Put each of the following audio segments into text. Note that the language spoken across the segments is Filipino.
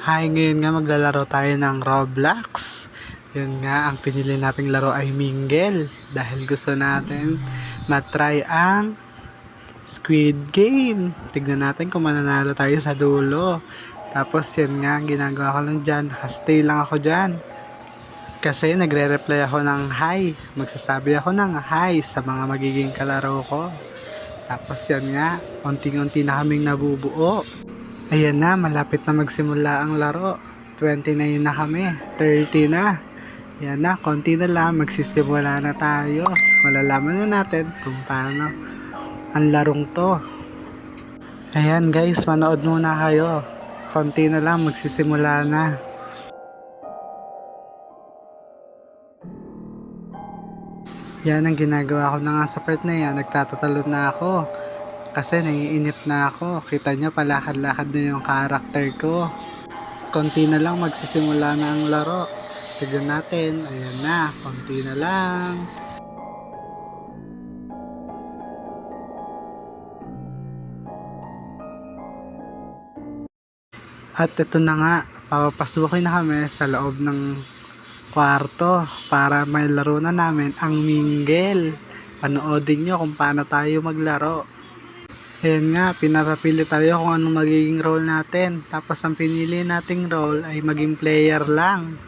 Hi, ngayon nga maglalaro tayo ng Roblox. Yun nga, ang pinili nating laro ay Mingle. Dahil gusto natin matry ang Squid Game. Tignan natin kung mananalo tayo sa dulo. Tapos yan nga, ginagawa ko lang dyan. Nakastay lang ako dyan. Kasi nagre-reply ako ng hi. Magsasabi ako ng hi sa mga magiging kalaro ko. Tapos yan nga, unti-unti na kaming nabubuo. Ayan na, malapit na magsimula ang laro. 29 na kami, 30 na. Ayan na, konti na lang, magsisimula na tayo. Malalaman na natin kung paano ang larong to. Ayan guys, manood muna kayo. Konti na lang, magsisimula na. Yan ang ginagawa ko na nga sa part na yan, nagtatatalo na ako. Kasi naiinip na ako. Kita nyo, palakad-lakad na yung karakter ko. Konti na lang, magsisimula na ang laro. Tignan natin. Ayan na, konti na lang. At ito na nga, papapasukin na kami sa loob ng kwarto para may laro na namin ang Mingle. Panoodin nyo kung paano tayo maglaro. Ayan nga, pinapapili tayo kung anong magiging role natin. Tapos ang pinili nating role ay maging player lang.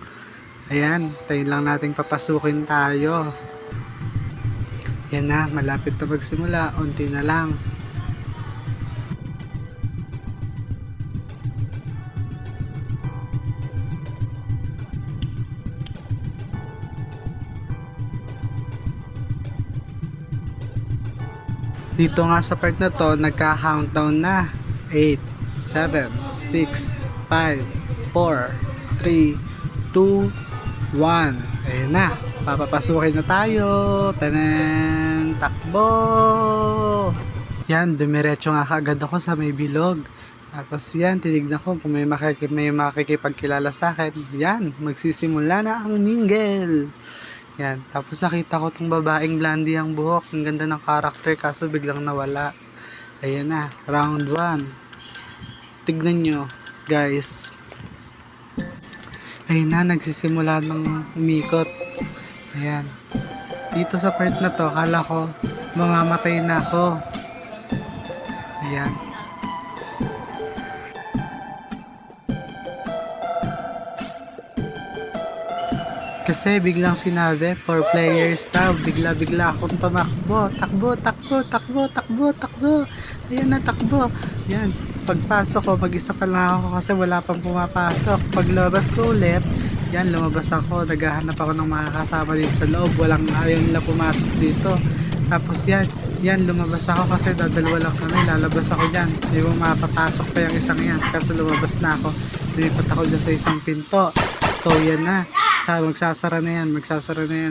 Ayan, tayo lang nating papasukin tayo. Ayan na, malapit na magsimula. Unti na lang. Dito nga sa part na to, nagka-countdown na. 8, 7, 6, 5, 4, 3, 2, 1. Ayan na, papapasukin na tayo. Tanan, takbo! Yan, dumiretso nga kaagad ako sa may bilog. Tapos yan, tinignan ko kung may makikipagkilala sa akin. Yan, magsisimula na ang Mingle. Yan, tapos nakita ko tong babaeng blondie ang buhok. Ang ganda ng karakter kaso biglang nawala. Ayan na, round 1. Tignan nyo, guys. Ayan na, nagsisimula ng umikot. Ayan. Dito sa part na to, kala ko mamamatay na ako. Ayan. Kasi biglang sinabi, 4 players daw. Bigla akong tumakbo. Takbo. Ayan na, takbo. Ayan. Pagpasok ko, mag-isa pa lang ako kasi wala pang pumapasok. Paglabas ko ulit, yan, lumabas ako. Naghahanap ako ng makakasama dito sa loob. Walang ayaw nila pumasok dito. Tapos yan, lumabas ako kasi dadalawa lang kami. Lalabas ako dyan. Hindi mo mapapasok pa yung isang yan. Kasi lumabas na ako. Lumipat ako dyan sa isang pinto. So yan na. Magsasara na yan.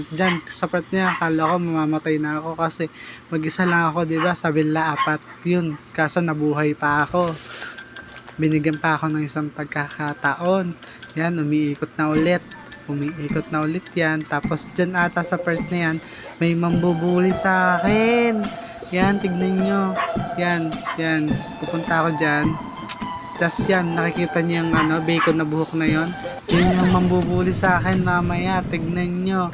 Diyan, sa part niya, akala ko mamamatay na ako kasi mag-isa lang ako, diba? Sabi nila 4. Yun, kaso nabuhay pa ako. Binigyan pa ako ng isang pagkakataon. Yan, umiikot na ulit yan. Tapos dyan ata sa part na yan, may mambubuli sa akin. Yan, tignan nyo. Yan. Pupunta ako dyan. Tapos yan, nakikita niyo yung bacon na buhok na yon. Yun yung mambubuli sa akin mamaya. Tignan nyo.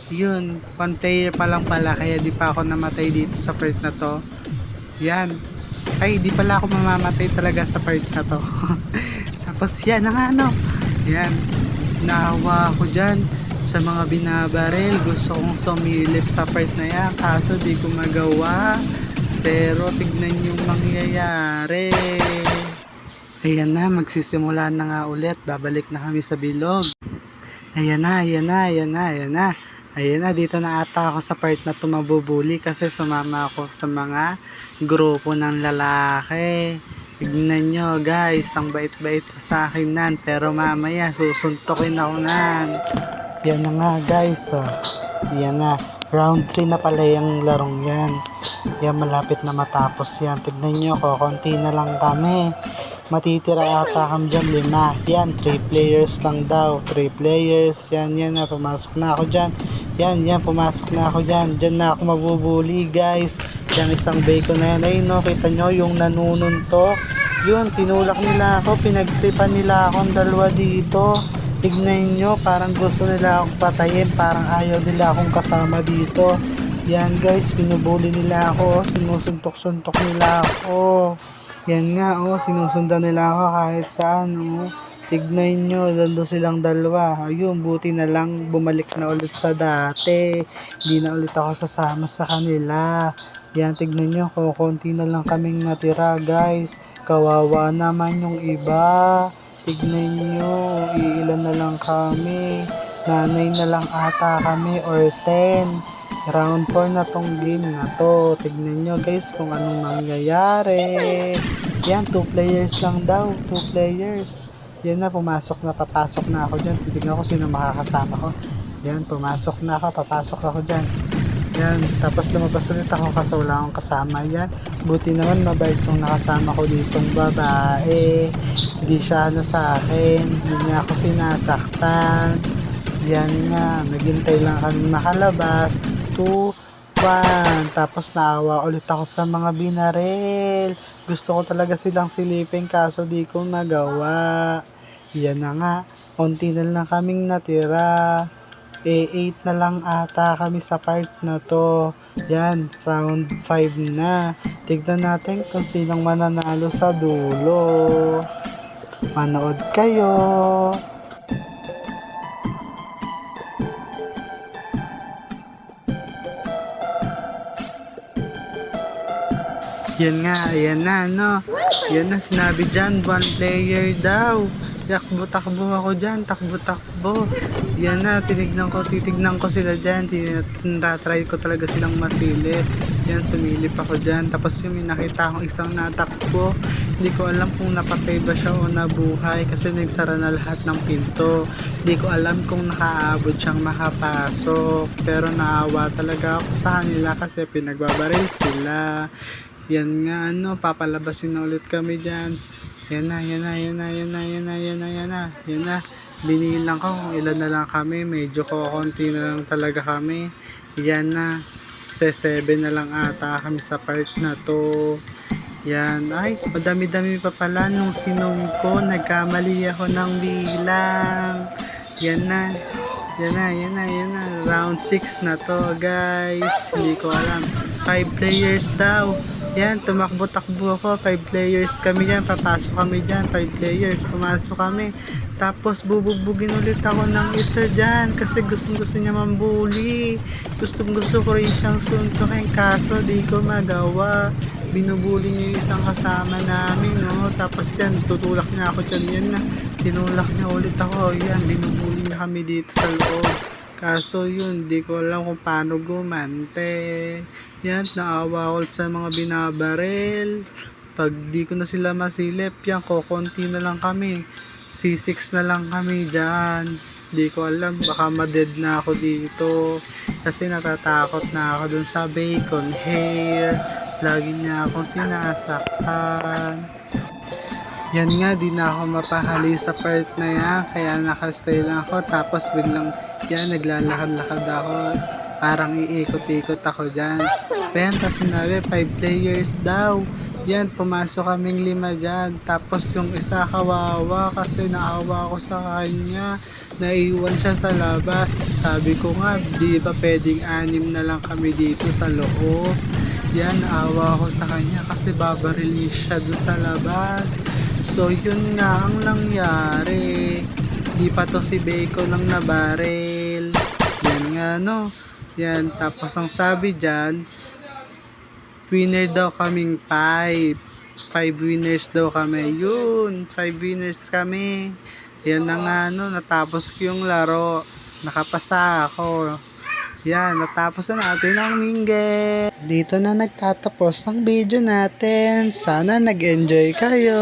Yun, 1 player pa lang pala. Kaya di pa ako namatay dito sa part na to. Yan. Ay, di pala ako mamamatay talaga sa part na to. Tapos yan ang Yan. Naawa ako dyan sa mga binabaril. Gusto kong sumilip sa part na yan. Kaso di ko magawa. Pero tignan yung mangyayari. Ayan na, magsisimula na nga ulit. Babalik na kami sa bilog. Ayan na. Ayan na, dito na ata ako sa part na tumabubuli kasi sumama ako sa mga grupo ng lalaki. Tignan nyo guys, ang bait-bait ko sa akin nan. Pero mamaya, susuntokin ako nan. Yan na nga guys. Yan na, round 3 na pala yung larong yan. Yan, malapit na matapos yan. Tignan nyo, konti na lang kami. Matitira ata kami dyan 5. Yan, 3 players lang daw. 3 players. Yan na, pumasok na ako dyan. Yan, pumasok na ako dyan. Dyan na ako mabubuli guys. Yan, isang bacon na yan. Ay no, kita nyo yung nanununtok. Yun, tinulak nila ako, pinagtripan nila akong dalawa dito. Tignan nyo, parang gusto nila akong patayin, parang ayaw nila akong kasama dito. Yan guys, binubuli nila ako, sinusuntok-suntok nila ako. Yan nga, sinusundan nila ako kahit saan, Tignan nyo, lalo silang dalawa. Ayun, buti na lang bumalik na ulit sa dati. Hindi na ulit ako sasama sa kanila. Yan, tignan nyo, konti na lang kaming natira, guys. Kawawa naman yung iba. Tignan nyo, iilan na lang kami. Nanay na lang ata kami or 10. Round 4 na tong game na to. Tignan nyo, guys, kung anong mangyayari. Yan, 2 players lang daw. 2 players. Yan na, papasok na ako dyan. Titignan ko sino makakasama ko. Yan, pumasok na ako, papasok ako dyan. Yan, tapos lumabas ulit ako kasi wala akong kasama. Yan, buti naman mabait yung nakasama ko ditong babae. Hindi siya sa akin, hindi niya ako sinasaktan. Yan nga, naghintay lang kami makalabas. 2, 1, tapos naawa ulit ako sa mga binaril. Gusto ko talaga silang silipin kaso di ko magawa. Yan na nga, konti na lang kaming natira. 8 na lang ata kami sa part na to. Yan, round 5 na. Tignan natin kung sinong mananalo sa dulo. Manood kayo. Yan nga, ayan na, Yan na, sinabi dyan, 1 player daw. Takbo-takbo ako dyan, takbo-takbo. Yan na, titignan ko sila dyan. Tinatry ko talaga silang masilip. Yan, sumilip ako dyan. Tapos yung nakita akong isang natakbo. Hindi ko alam kung napatay ba siya o nabuhay kasi nagsara na lahat ng pinto. Hindi ko alam kung nakaabot siyang makapasok. Pero naawa talaga ako sa kanila kasi pinagbabaril sila. Yan nga, papalabasin na ulit kami dyan. Yan na. Binilang ko kung ilan na lang kami. Medyo konti na lang talaga kami. Yan na. 7 na lang ata kami sa part na to. Yan. Ay, madami-dami pa pala nung sinungko. Nagkamali ako ng bilang. Yan na. Round 6 na to, guys. Hindi ko alam. 5 players daw. Yan, tumakbo-takbo ako. 5 players kami dyan. Papasok kami dyan. 5 players. Pumasok kami. Tapos bubugbugin ulit ako ng isa dyan. Kasi gusto niya mambuli. Gusto ko rin siyang suntukin. Kaso di ko magawa. Binubuli niya yung isang kasama namin, Tapos yan, tutulak niya ako dyan. Yan na. Tinulak niya ulit ako. Yan, binubuli niya kami dito sa loob. Kaso yun, di ko alam kung paano gumante. Yan, naawa ko sa mga binabaril. Pag di ko na sila masilip, yan, konti na lang kami. C6 na lang kami dyan. Di ko alam, baka maded na ako dito. Kasi natatakot na ako dun sa bacon hair. Lagi niya akong sinasaktan. Yan nga, di na ako mapahali sa part na yan. Kaya nakastay lang ako. Tapos biglang, yan, naglalakad-lakad ako. Parang iikot-ikot ako dyan. Yan, tapos sinabi, 5 players daw. Yan, pumasok kaming 5 dyan. Tapos yung isa kawawa kasi naawa ko sa kanya. Naiwan siya sa labas. Sabi ko nga, di ba pwedeng 6 na lang kami dito sa loob. Yan, naawa ko sa kanya kasi babarili siya doon sa labas. So yun nga ang nangyari. Di pa to si Bacon ang nabaril. Yan nga Yan, tapos ang sabi dyan, winner daw kaming 5. 5 winners daw kami. Yun, 5 winners kami. Yan na nga natapos ko yung laro. Nakapasa ako. Yan, natapos na natin ang mingle. Dito na nagtatapos ang video natin. Sana nag-enjoy kayo.